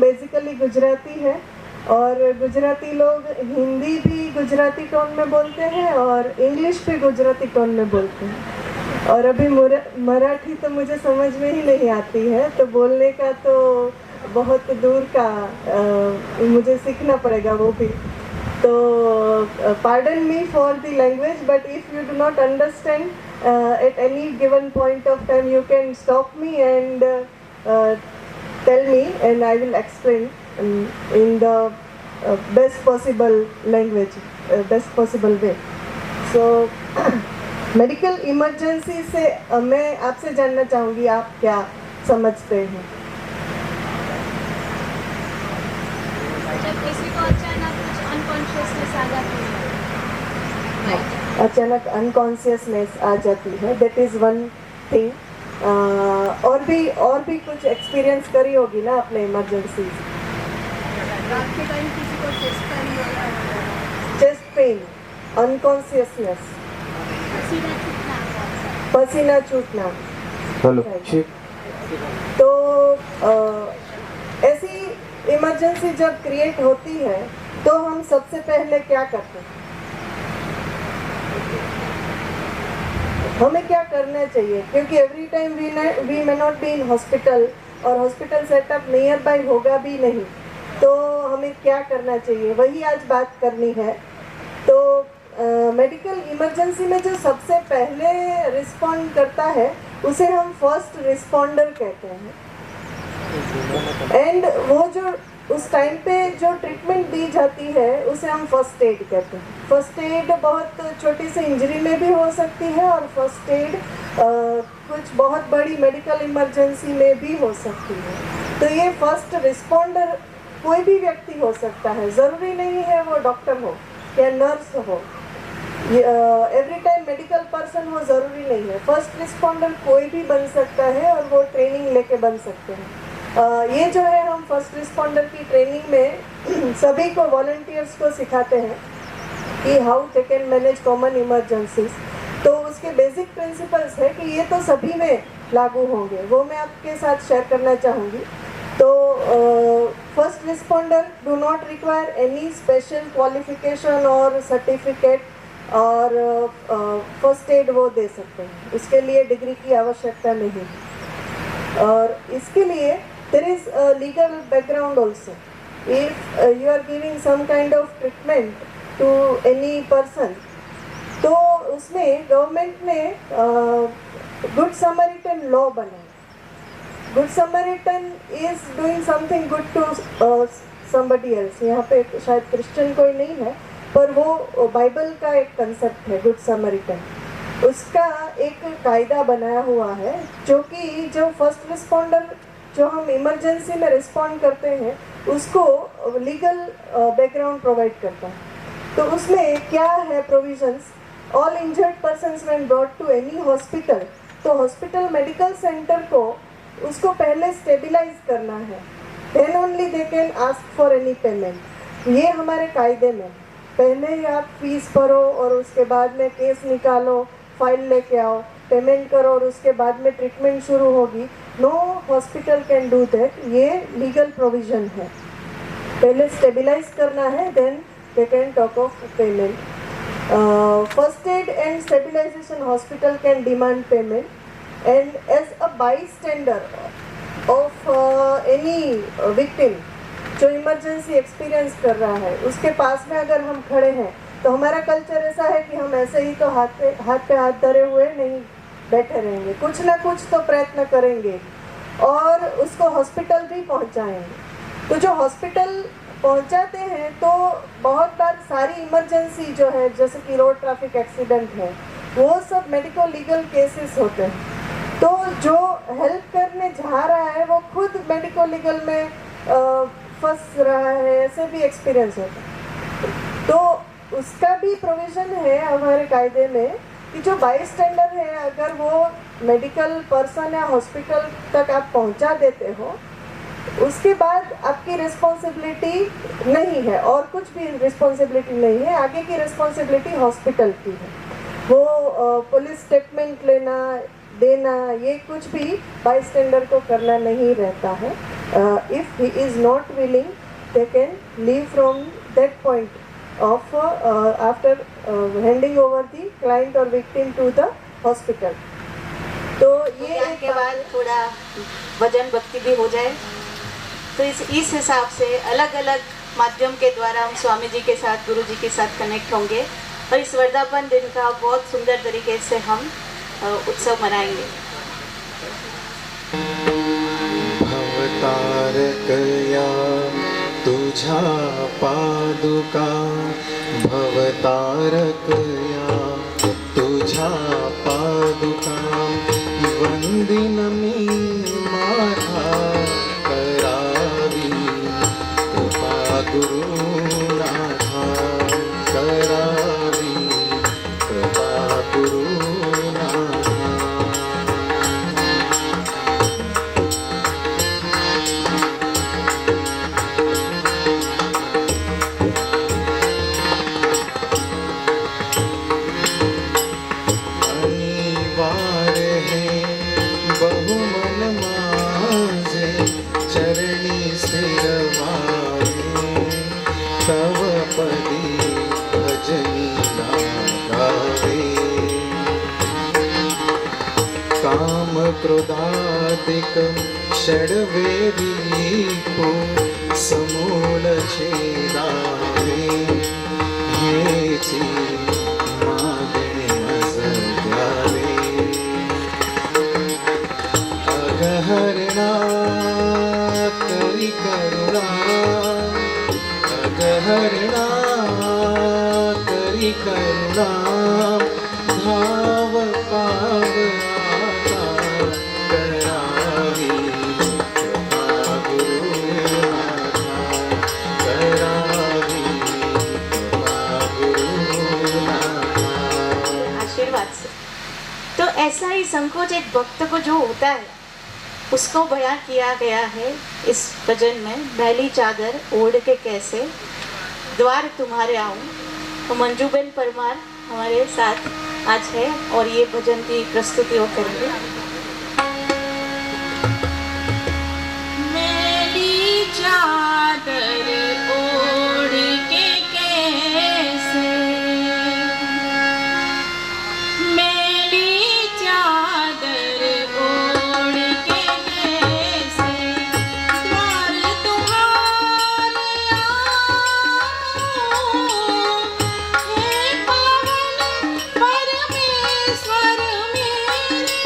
Basically Gujarati है और गुजराती लोग हिंदी भी गुजराती टोन में बोलते हैं और इंग्लिश भी गुजराती टोन में बोलते हैं। और अभी मराठी तो मुझे समझ में ही नहीं आती है, तो बोलने का तो बहुत दूर का मुझे सीखना पड़ेगा वो भी। तो pardon me for the language, but if you do not understand at any given point of time, you can stop me and tell me, and I will explain in the best possible language, best possible way. So medical emergency से मैं आपसे जानना चाहूँगी, आप क्या समझते हैं? जब किसी को अचानक कुछ अनकॉन्शियसनेस आ जाती है, अचानक अनकॉन्शियसनेस आ जाती है, दैट इज़ वन थिंग। और भी कुछ एक्सपीरियंस करी होगी ना आपने इमरजेंसी? रात के टाइम किसी को चेस्ट पेन, अनकॉन्शियसनेस, पसीना छूटना। हेलो, तो ऐसी इमरजेंसी जब क्रिएट होती है तो हम सबसे पहले क्या करते हैं? हमें क्या करना चाहिए? क्योंकि every time we may not be in hospital और हॉस्पिटल सेटअप नियर बाय होगा भी नहीं, तो हमें क्या करना चाहिए वही आज बात करनी है। तो मेडिकल इमरजेंसी में जो सबसे पहले रिस्पॉन्ड करता है उसे हम फर्स्ट रिस्पॉन्डर कहते हैं। एंड वो जो उस टाइम पे जो ट्रीटमेंट दी जाती है उसे हम फर्स्ट एड कहते हैं। फर्स्ट एड बहुत छोटी सी इंजरी में भी हो सकती है और फर्स्ट एड कुछ बहुत बड़ी मेडिकल इमरजेंसी में भी हो सकती है। तो ये फर्स्ट रिस्पॉन्डर कोई भी व्यक्ति हो सकता है, ज़रूरी नहीं है वो डॉक्टर हो या नर्स हो, एवरी टाइम मेडिकल पर्सन हो ज़रूरी नहीं है। फर्स्ट रिस्पॉन्डर कोई भी बन सकता है और वो ट्रेनिंग लेके बन सकते हैं। ये जो है हम फर्स्ट रिस्पॉन्डर की ट्रेनिंग में सभी को, वॉलंटियर्स को सिखाते हैं कि how they can manage common emergencies. तो उसके बेसिक प्रिंसिपल्स है कि ये तो सभी में लागू होंगे, वो मैं आपके साथ शेयर करना चाहूँगी। तो first responder do not require any special qualification और सर्टिफिकेट और फर्स्ट एड वो दे सकते हैं, उसके लिए डिग्री की आवश्यकता नहीं। और इसके लिए there is legal background also. If you are giving some kind of treatment to any person, तो उसमें गवर्नमेंट ने गुड समरिटन लॉ बनाया। Good Samaritan is doing something good to somebody else. यहाँ पे शायद क्रिश्चियन कोई नहीं है, पर वो बाइबल का एक कंसेप्ट है गुड समरिटन। उसका एक कायदा बनाया हुआ है जो कि जो फर्स्ट रिस्पॉन्डर, जो हम इमरजेंसी में रिस्पॉन्ड करते हैं, उसको लीगल बैकग्राउंड प्रोवाइड करता है। तो उसमें क्या है provisions? All injured persons when brought to any hospital, तो हॉस्पिटल मेडिकल सेंटर को उसको पहले स्टेबिलाइज करना है, then only they can ask for any payment. ये हमारे कायदे में पहले ही आप फीस भरो और उसके बाद में केस निकालो, फाइल लेके आओ, पेमेंट करो और उसके बाद में ट्रीटमेंट शुरू होगी। No hospital can do that, ये लीगल प्रोविजन है। पहले स्टेबिलाइज करना है, then they can talk of payment. First aid and stabilisation hospital can demand payment, and as a bystander of any victim जो इमरजेंसी एक्सपीरियंस कर रहा है, उसके पास में अगर हम खड़े हैं तो हमारा कल्चर ऐसा है कि हम ऐसे ही तो हाथ पे हाथ धरे हुए नहीं बैठे रहेंगे, कुछ ना कुछ तो प्रयत्न करेंगे और उसको हॉस्पिटल भी पहुंचाएंगे। तो जो हॉस्पिटल पहुंचाते हैं तो बहुत बार सारी इमरजेंसी जो है, जैसे कि रोड ट्रैफिक एक्सीडेंट है, वो सब मेडिको लीगल केसेस होते हैं। तो जो हेल्प करने जा रहा है वो खुद मेडिको लीगल में फंस रहा है, ऐसे भी एक्सपीरियंस होता है। तो उसका भी प्रोविज़न है हमारे कायदे में कि जो बाईस्टैंडर है, अगर वो मेडिकल पर्सन या हॉस्पिटल तक आप पहुंचा देते हो, उसके बाद आपकी रिस्पॉन्सिबिलिटी नहीं है और कुछ भी रिस्पॉन्सिबिलिटी नहीं है, आगे की रिस्पॉन्सिबिलिटी हॉस्पिटल की है। वो पुलिस स्टेटमेंट लेना देना, ये कुछ भी बाईस्टैंडर को करना नहीं रहता है। If he is not willing, they can leave from that point of after handing over the client or victim to the hospital. तो ये ज्ञान के बाद थोड़ा भजन भक्ति भी हो जाए, तो इस हिसाब से अलग अलग माध्यम के द्वारा हम स्वामी जी के साथ, गुरु जी के साथ कनेक्ट होंगे और इस वर्धापन दिन का बहुत सुंदर तरीके से हम उत्सव मनाएंगे। भवतारकया तुझा पादुका, भवतारकया तुझा पादुका, वंदिनमी माता करावी, कृपा गुरुनाथा करावी, कृपा गुरुनाथा। तव पदी भजनी गावे, काम क्रोधादिक षड्वेदीपो समूल छेदावे, हेची मागणे मज द्यावे, अगहरणा करी करुणा, अगहरणा करी करुणा, भाव पाव आता करावी, कृपा गुरुनाथा करावी, कृपा गुरुनाथा। आशीर्वाद से तो ऐसा ही संकोच एक भक्त को जो होता है उसको बयां किया गया है इस भजन में। मैली चादर ओढ़ के कैसे द्वार तुम्हारे आऊं। तो मंजूबेन परमार हमारे साथ आज है और ये भजन की प्रस्तुति वो करेंगे। मैली चादर ओढ़ के कैसे, मैली चादर ओढ़ के कैसे द्वार तुम्हारे आऊं, हे पावन परमेश्वर मेरे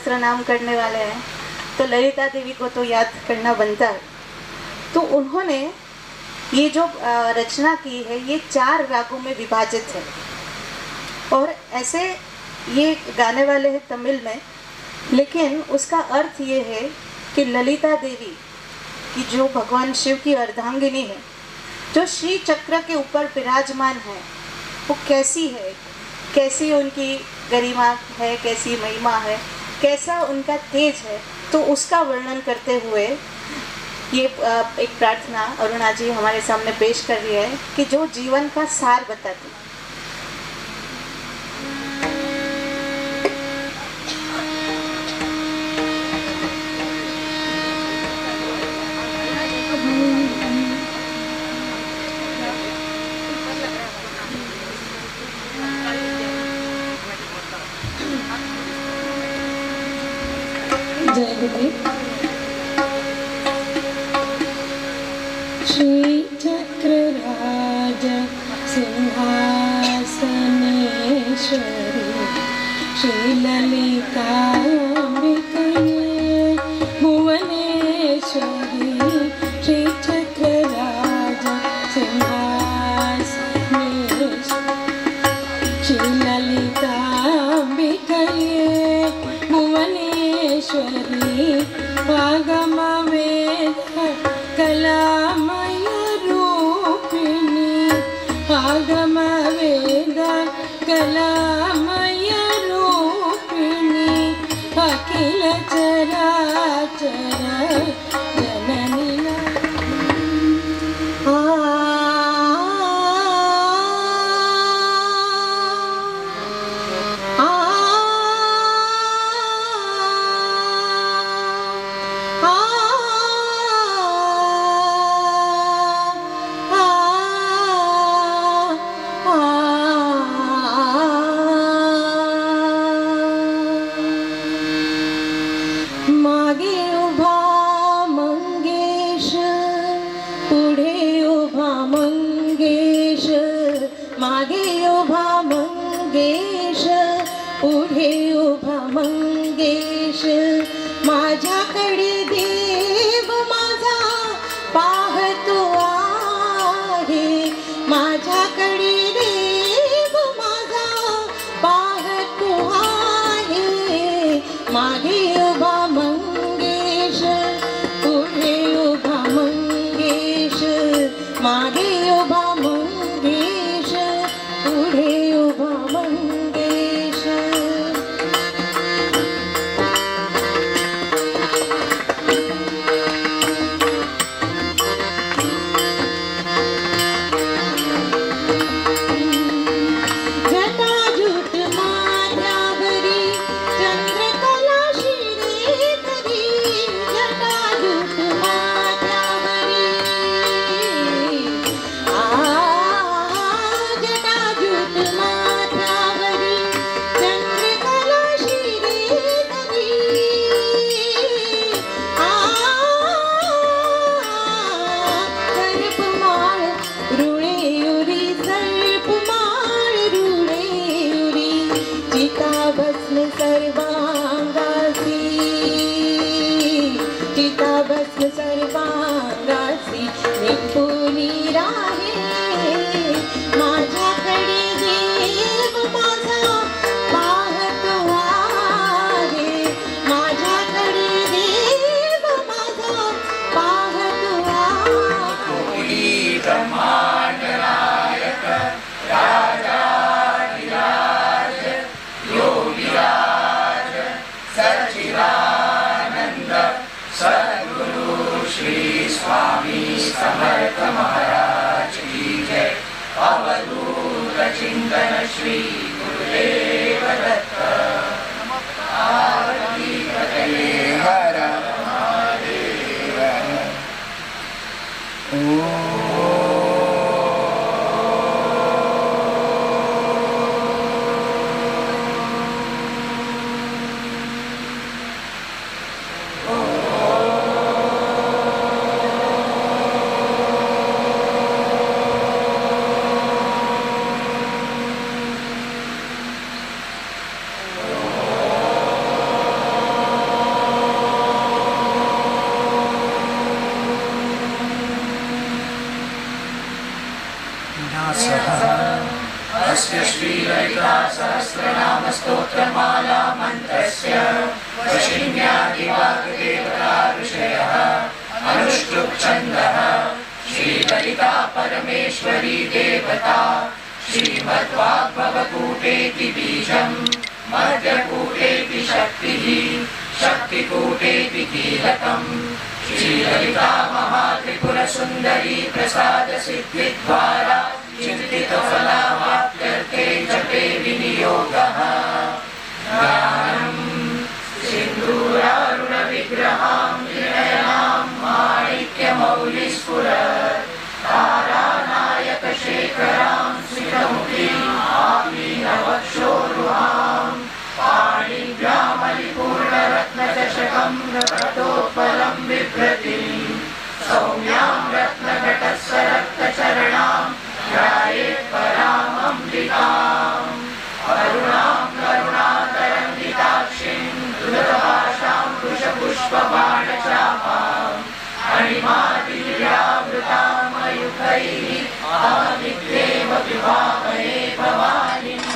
सहस्त्र नाम करने वाले हैं तो ललिता देवी को तो याद करना बनता है। तो उन्होंने ये जो रचना की है ये 4 रागों में विभाजित है और ऐसे ये गाने वाले हैं तमिल में, लेकिन उसका अर्थ ये है कि ललिता देवी की जो भगवान शिव की अर्धांगिनी है, जो श्री चक्र के ऊपर विराजमान है, वो कैसी है, कैसी उनकी गरिमा है, कैसी महिमा है, कैसा उनका तेज है, तो उसका वर्णन करते हुए ये एक प्रार्थना अरुणा जी हमारे सामने पेश कर रही है कि जो जीवन का सार बताती है। जय गुरु। श्री चक्रराज सिंहासनेश्वरी श्री ललिताम्बिके भुवनेश्वरी श्री चक्रराज सिंहासनेश्वरी श्री ललिताम्बिके भुवनेश्वरी आगम वेद कलामय रूपिणी आगम वेद कलामय रूपिणी अखिल चराचर जननी मागे उभा मंगेश पुढे उभा मंगेश मागे उभा मंगेश पुढे उभा मंगेश माझ्याकडे देव माझा पाहतो आहे माझ्याकडे देव माझा पाहतो आहे मागे उभा मंगेश पुढे उभा मंगेश मागे उभा मंगेश पुढे उभा मंगेश जटाजूट माथ्यावरी चंद्रकला शिरेतरी जटाजूट माथ्यावरी जटाजूट माथ्यावरी चंद्रकला शिरेतरी सर्पमाळ रुळेयुरी सर्पमाळ रुळेयुरी चिताभस्म सर्वांगासी चिताभस्म सर्वांगासी निपुणी राहे माझ्याकडे देव माझा पाहतो आहे माझ्याकडे देव माझा पाहतो आहे तस्य श्रीललिता सहस्रनामस्तोत्रमाला मन्त्रस्य वशिन्यादिवाग्देवता ऋषयः अनुष्टुप् छन्दः श्रीललिता परमेश्वरी देवता श्रीमद्वाग्भवकूटेति बीजम् मध्यकूटेति शक्तिः शक्तिकूटेति कीलकम् श्रीललिता महात्रिपुरसुन्दरी प्रसादसिद्धिद्वारा चिन्तितफलावाप्त्यर्थे जपे विनियोगः ज्ञानम् सिन्दूरारुणविग्रहां त्रिनयनां माणिक्यमौलिस्फुरत् तारानायकशेखरां स्मितमुखीं आमीनवक्षोरुहां पाणिभ्यामलिपूर्णरत्नचषकं रक्तोत्पलं बिभ्रतीं सौम्यां रत्नघटस्वरक्तचरणां ध्यायेत् परामम्बिकाम् अरुणां करुणातरङ्गिताक्षीं द्रुतभाषां कुशपुष्पबाणचापाम् अणिमादिव्यावृतां मयूखैः अहमित्येव विभावये भवानीम्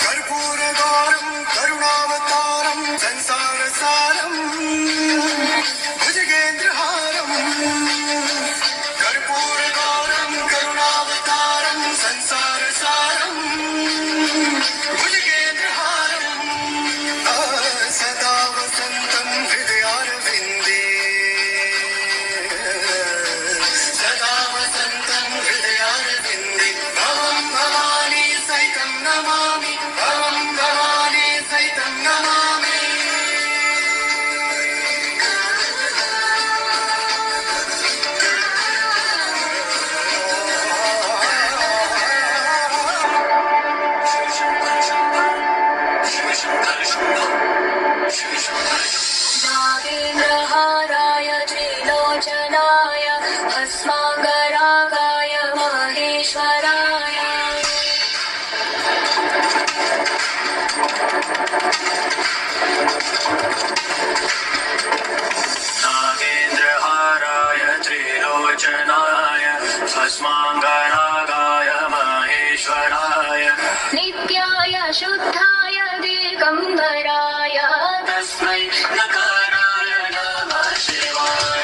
कर्पूरगारं करुणावतारं संसारसारं भुजगेन्द्रहारं कर्पूरगारं करुणावतारं संसारसारं भुजगेन्द्रहारं सदा वसन्तं हृदयारविन्दे सदा वसन्तं हृदयारविन्दे भवं भवानी सहितं नमामि भवं भवानी सहितं नमामि नागेन्द्रहाराय त्रिलोचनाय भस्माङ्गरागाय महेश्वराय नागेन्द्रहाराय त्रिलोचनाय भस्माङ्गरागाय महेश्वराय नित्याय शुद्धाय दिगम्बराय तस्मै नकाराय नमः शिवाय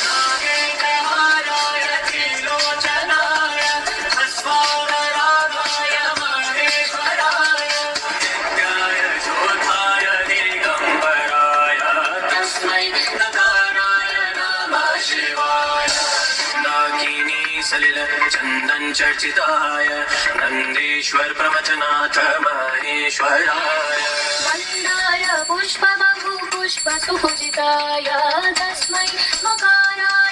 नागेन्द्रहाराय त्रिलोचनाय भस्माङ्गरागाय महेश्वराय नित्याय शोधाय दिगम्बराय तस्मै नकाराय नमः शिवाय नागिनी सलिल चन्दन चर्चिताय नन्देश्वर प्रमथनाथ महेश्वराय मन्दार पुष्पबहु पुष्पसुपूजिताय तस्मै मकाराय